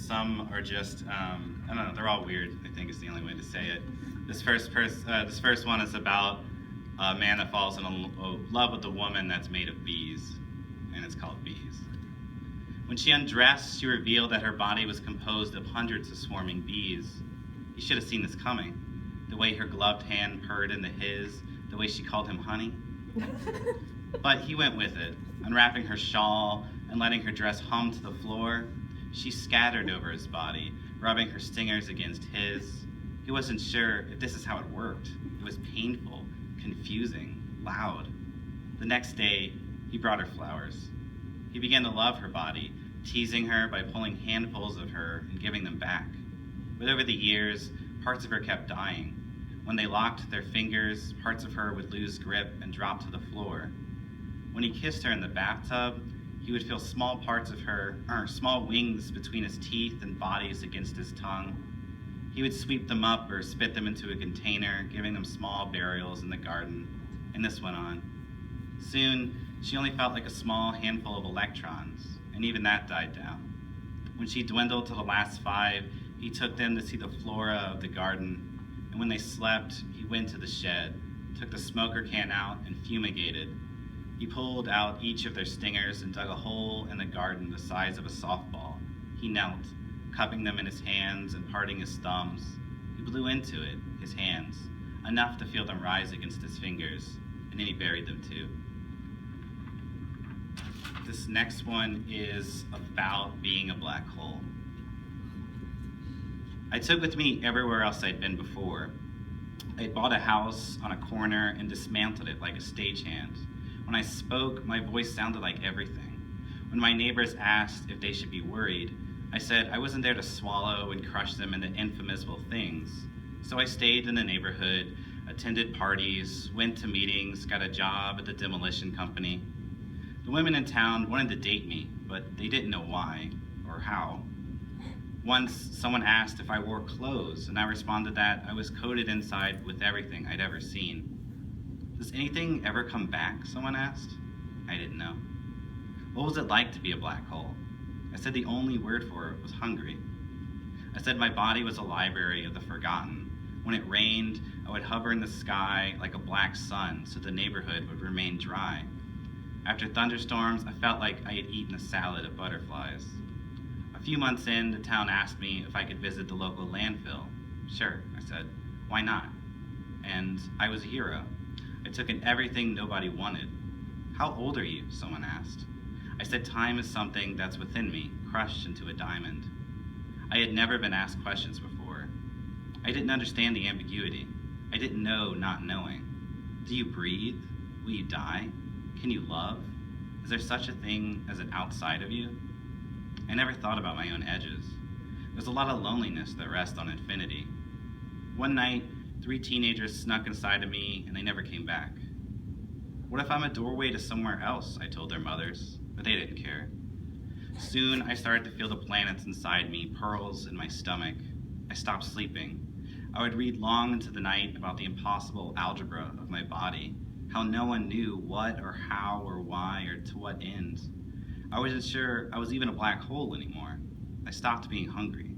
Some are just, I don't know, they're all weird, I think is the only way to say it. This first one is about a man that falls in love with a woman that's made of bees, and it's called Bees. When she undressed, she revealed that her body was composed of hundreds of swarming bees. He should have seen this coming. The way her gloved hand purred into his, the way she called him honey. But he went with it, unwrapping her shawl and letting her dress hum to the floor. She scattered over his body, rubbing her stingers against his. He wasn't sure if this is how it worked. It was painful, confusing, loud. The next day, he brought her flowers. He began to love her body, teasing her by pulling handfuls of her and giving them back. But over the years, parts of her kept dying. When they locked their fingers, parts of her would lose grip and drop to the floor. When he kissed her in the bathtub, he would feel small parts of her, or small wings between his teeth and bodies against his tongue. He would sweep them up or spit them into a container, giving them small burials in the garden, and this went on. Soon, she only felt like a small handful of electrons, and even that died down. When she dwindled to the last 5, he took them to see the flora of the garden, and when they slept, he went to the shed, took the smoker can out, and fumigated. He pulled out each of their stingers and dug a hole in the garden the size of a softball. He knelt, cupping them in his hands and parting his thumbs. He blew into it, his hands, enough to feel them rise against his fingers, and then he buried them too. This next one is about being a black hole. I took with me everywhere else I'd been before. I'd bought a house on a corner and dismantled it like a stagehand. When I spoke, my voice sounded like everything. When my neighbors asked if they should be worried, I said I wasn't there to swallow and crush them into infamousable things. So I stayed in the neighborhood, attended parties, went to meetings, got a job at the demolition company. The women in town wanted to date me, but they didn't know why or how. Once, someone asked if I wore clothes, and I responded that I was coated inside with everything I'd ever seen. Does anything ever come back, someone asked? I didn't know. What was it like to be a black hole? I said the only word for it was hungry. I said my body was a library of the forgotten. When it rained, I would hover in the sky like a black sun so the neighborhood would remain dry. After thunderstorms, I felt like I had eaten a salad of butterflies. A few months in, the town asked me if I could visit the local landfill. Sure, I said. Why not? And I was a hero. I took in everything nobody wanted. How old are you? Someone asked. I said time is something that's within me, crushed into a diamond. I had never been asked questions before. I didn't understand the ambiguity. I didn't know not knowing. Do you breathe? Will you die? Can you love? Is there such a thing as an outside of you? I never thought about my own edges. There's a lot of loneliness that rests on infinity. One night, 3 teenagers snuck inside of me and they never came back. What if I'm a doorway to somewhere else? I told their mothers, but they didn't care. Soon I started to feel the planets inside me, pearls in my stomach. I stopped sleeping. I would read long into the night about the impossible algebra of my body, how no one knew what or how or why or to what end. I wasn't sure I was even a black hole anymore. I stopped being hungry.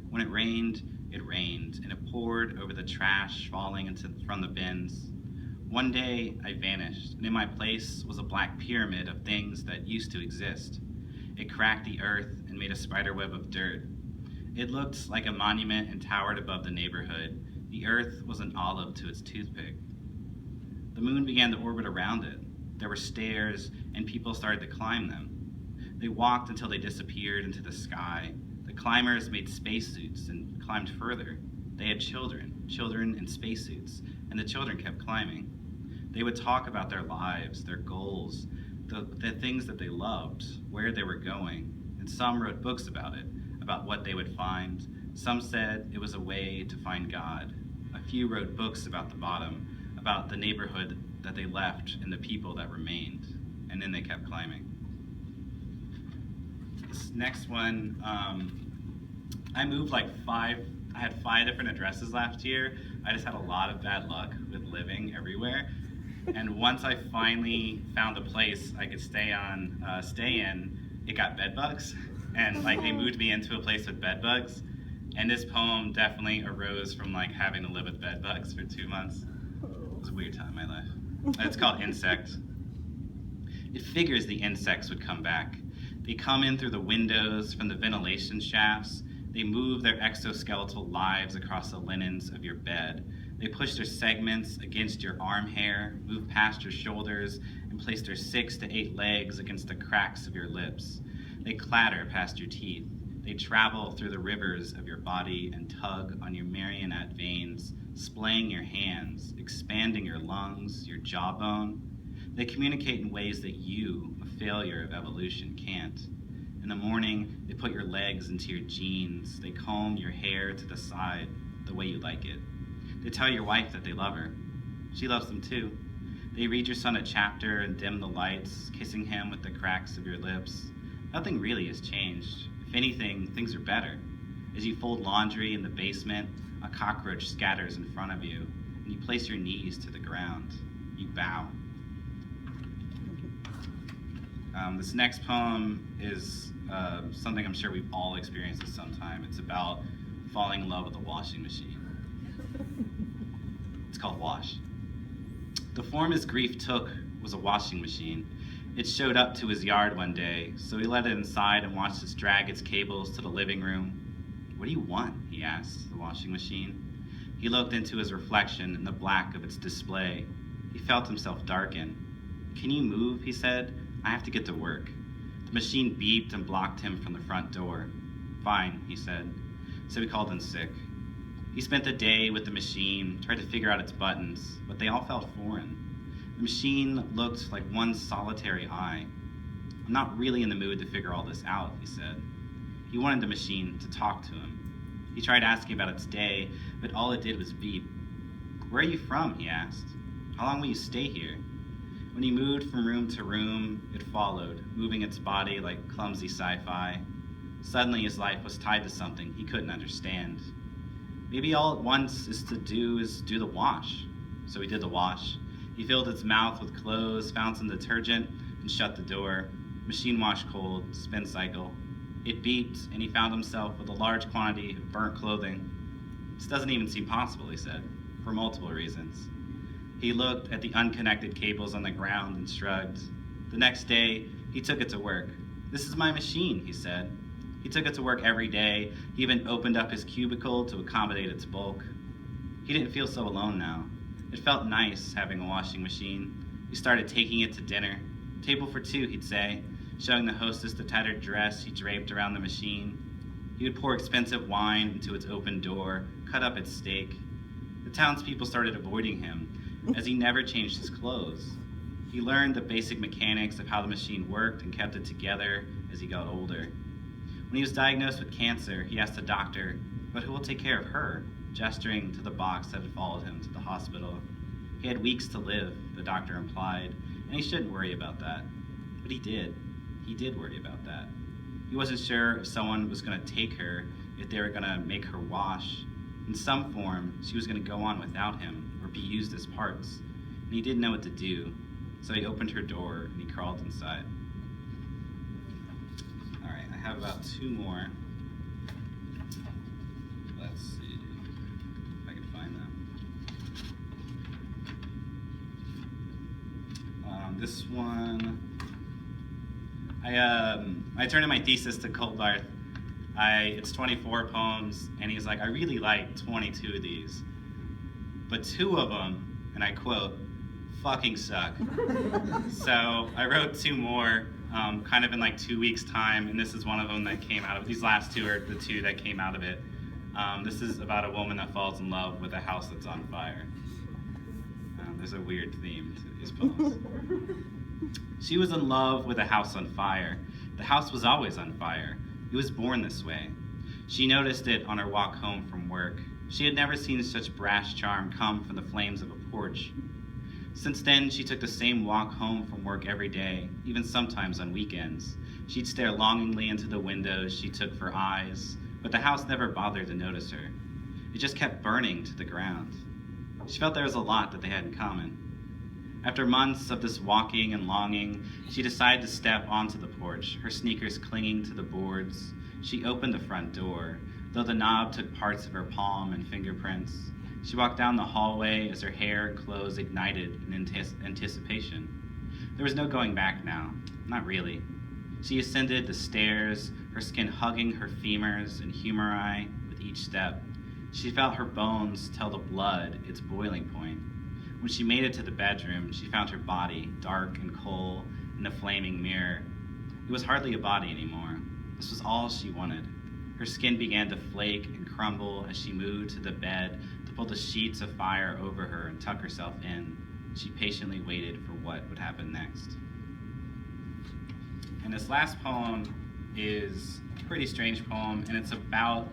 When it rained, and it poured over the trash falling from the bins. One day, I vanished, and in my place was a black pyramid of things that used to exist. It cracked the earth and made a spiderweb of dirt. It looked like a monument and towered above the neighborhood. The earth was an olive to its toothpick. The moon began to orbit around it. There were stairs, and people started to climb them. They walked until they disappeared into the sky. The climbers made spacesuits and climbed further. They had children in spacesuits, and the children kept climbing. They would talk about their lives, their goals, the things that they loved, where they were going, and some wrote books about it, about what they would find. Some said it was a way to find God. A few wrote books about the bottom, about the neighborhood that they left and the people that remained, and then they kept climbing. This next one, I moved like I had 5 different addresses last year. I just had a lot of bad luck with living everywhere. And once I finally found a place I could stay in, it got bed bugs. and like they moved me into a place with bed bugs. And this poem definitely arose from like having to live with bed bugs for 2 months. It was a weird time in my life. It's called Insect. It figures the insects would come back. They come in through the windows, from the ventilation shafts. They move their exoskeletal lives across the linens of your bed. They push their segments against your arm hair, move past your shoulders, and place their 6 to 8 legs against the cracks of your lips. They clatter past your teeth. They travel through the rivers of your body and tug on your marionette veins, splaying your hands, expanding your lungs, your jawbone. They communicate in ways that you, a failure of evolution, can't. In the morning, they put your legs into your jeans. They comb your hair to the side, the way you like it. They tell your wife that they love her. She loves them too. They read your son a chapter and dim the lights, kissing him with the cracks of your lips. Nothing really has changed. If anything, things are better. As you fold laundry in the basement, a cockroach scatters in front of you, and you place your knees to the ground. You bow. This next poem is something I'm sure we've all experienced at some time. It's about falling in love with a washing machine. It's called Wash. The form his grief took was a washing machine. It showed up to his yard one day, so he let it inside and watched it drag its cables to the living room. "What do you want?" he asked the washing machine. He looked into his reflection in the black of its display. He felt himself darken. "Can you move?" he said. "I have to get to work." The machine beeped and blocked him from the front door. "Fine," he said. So he called in sick. He spent the day with the machine, tried to figure out its buttons, but they all felt foreign. The machine looked like one solitary eye. "I'm not really in the mood to figure all this out," he said. He wanted the machine to talk to him. He tried asking about its day, but all it did was beep. "Where are you from?" he asked. "How long will you stay here?" When he moved from room to room, it followed, moving its body like clumsy sci-fi. Suddenly his life was tied to something he couldn't understand. Maybe all it wants is to do the wash. So he did the wash. He filled its mouth with clothes, found some detergent, and shut the door. Machine washed cold, spin cycle. It beeped, and he found himself with a large quantity of burnt clothing. "This doesn't even seem possible," he said, for multiple reasons. He looked at the unconnected cables on the ground and shrugged. The next day, he took it to work. "This is my machine," he said. He took it to work every day. He even opened up his cubicle to accommodate its bulk. He didn't feel so alone now. It felt nice having a washing machine. He started taking it to dinner. "Table for 2, he'd say, showing the hostess the tattered dress he draped around the machine. He would pour expensive wine into its open door, cut up its steak. The townspeople started avoiding him, as he never changed his clothes. He learned the basic mechanics of how the machine worked and kept it together as he got older. When he was diagnosed with cancer, he asked the doctor, "But who will take care of her?" gesturing to the box that had followed him to the hospital. He had weeks to live, the doctor implied, and he shouldn't worry about that. But he did. He did worry about that. He wasn't sure if someone was going to take her, if they were going to make her wash. In some form, she was going to go on without him or be used as parts, and he didn't know what to do, so he opened her door and he crawled inside. All right, I have about 2 more. Let's see if I can find them. This one, I turned in my thesis to Colbarth. It's 24 poems, and he's like, "I really like 22 of these, but 2 of them," and I quote, "fucking suck." So I wrote 2 more, kind of in like 2 weeks' time, and this is one of them that came out of it. These last 2 are the 2 that came out of it. This is about a woman that falls in love with a house that's on fire. There's a weird theme to these poems. She was in love with a house on fire. The house was always on fire. It was born this way. She noticed it on her walk home from work. She had never seen such brash charm come from the flames of a porch. Since then, she took the same walk home from work every day, even sometimes on weekends. She'd stare longingly into the windows she took for eyes, but the house never bothered to notice her. It just kept burning to the ground. She felt there was a lot that they had in common. After months of this walking and longing, she decided to step onto the porch, her sneakers clinging to the boards. She opened the front door, though the knob took parts of her palm and fingerprints. She walked down the hallway as her hair and clothes ignited in anticipation. There was no going back now, not really. She ascended the stairs, her skin hugging her femurs and humeri with each step. She felt her bones tell the blood its boiling point. When she made it to the bedroom, she found her body, dark and cold, in a flaming mirror. It was hardly a body anymore. This was all she wanted. Her skin began to flake and crumble as she moved to the bed to pull the sheets of fire over her and tuck herself in. She patiently waited for what would happen next. And this last poem is a pretty strange poem, and it's about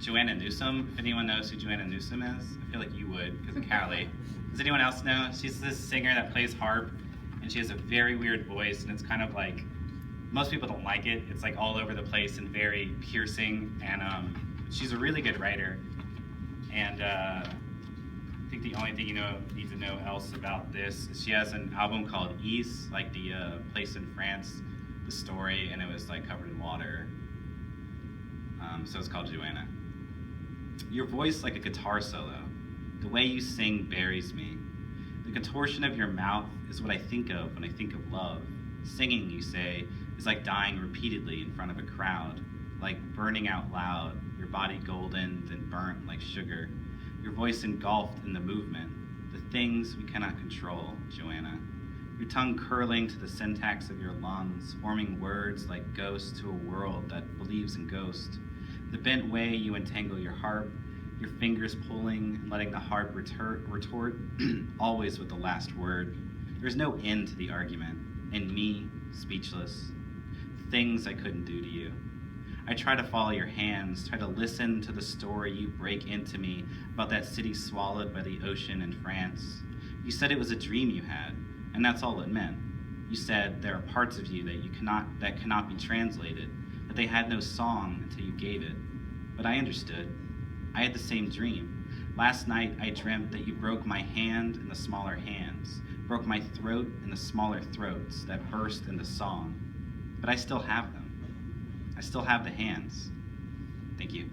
Joanna Newsom. If anyone knows who Joanna Newsom is, I feel like you would, because of Callie. Does anyone else know? She's this singer that plays harp, and she has a very weird voice, and it's kind of like, most people don't like it. It's like all over the place and very piercing, and she's a really good writer. And I think the only thing you need to know else about this is she has an album called East, like the place in France, the story, and it was like covered in water. So it's called Joanna. Your voice like a guitar solo. The way you sing buries me. The contortion of your mouth is what I think of when I think of love. Singing, you say, is like dying repeatedly in front of a crowd, like burning out loud, your body golden, then burnt like sugar, your voice engulfed in the movement, the things we cannot control, Joanna. Your tongue curling to the syntax of your lungs, forming words like ghosts to a world that believes in ghosts. The bent way you entangle your harp, your fingers pulling and letting the harp retort, always with the last word. There's no end to the argument, and me, speechless. Things I couldn't do to you. I try to follow your hands, try to listen to the story you break into me about that city swallowed by the ocean in France. You said it was a dream you had, and that's all it meant. You said there are parts of you that cannot be translated, that they had no song until you gave it. But I understood. I had the same dream. Last night I dreamt that you broke my hand in the smaller hands, broke my throat in the smaller throats that burst into song. But I still have them. I still have the hands. Thank you.